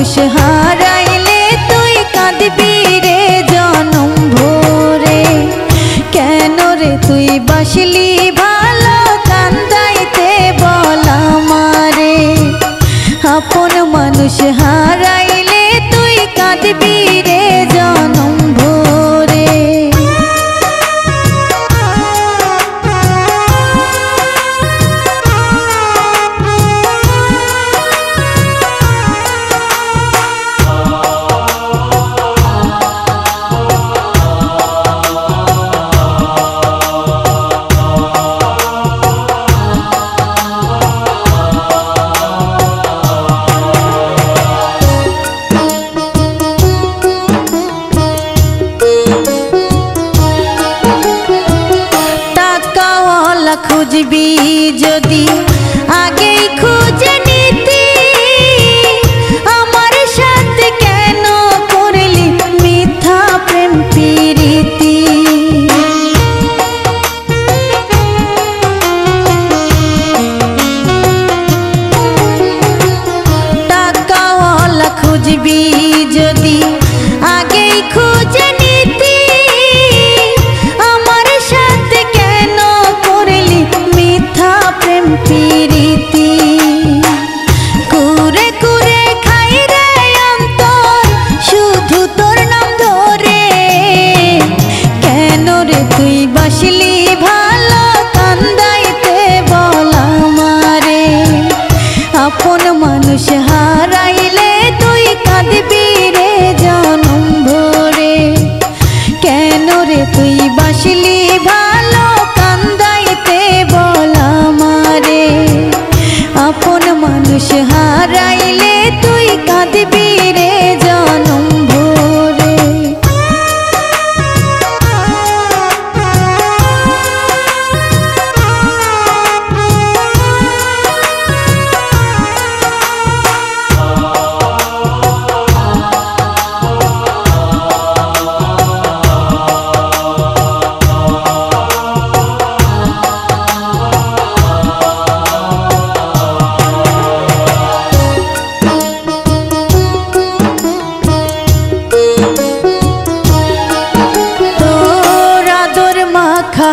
মানুষ হারাইলে তুই কাঁদবি রে জনম ভরে। কেন রে তুই বাসলি ভালো কান্দাইতে বল আমারে। আপন মানুষ হারাইলে তুই কাঁদবি রে জনম ভরে। খুঁজবি যদি আগেই খুঁজে নিতি, আমার সাথে কেন করলি মিথ্যা প্রেম প্রীতি। টাকাওয়ালা খুঁজবি যদি আগেই খুঁজে নিতি, আমার সাথে কেন করলি মিথ্যা প্রেম প্রীতি। কুরে কুরে খাই রে অন্তর শুধু তোর নাম ধরে। কেন রে তুই বাসলি ভালো কান্দাইতে বল আমারে। আপন মানুষ হারাইলে তুই কাঁদবি রে জনম ভরে। কেন রে তুই বাসলি ভালো কান্দাইতে বল আমারে। আপন মানুষ হারাইলে তুই কাঁদবি রে জনম ভরে।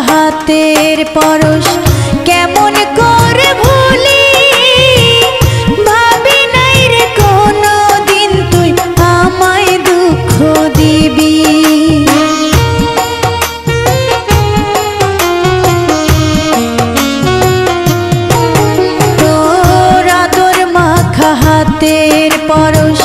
হাতের পরশ কেমন করে ভুলি, ভাবি নাই রে কোনো দিন তুই আমায় দুঃখ দিবি। তোর আদর মাখা হাতের পরশ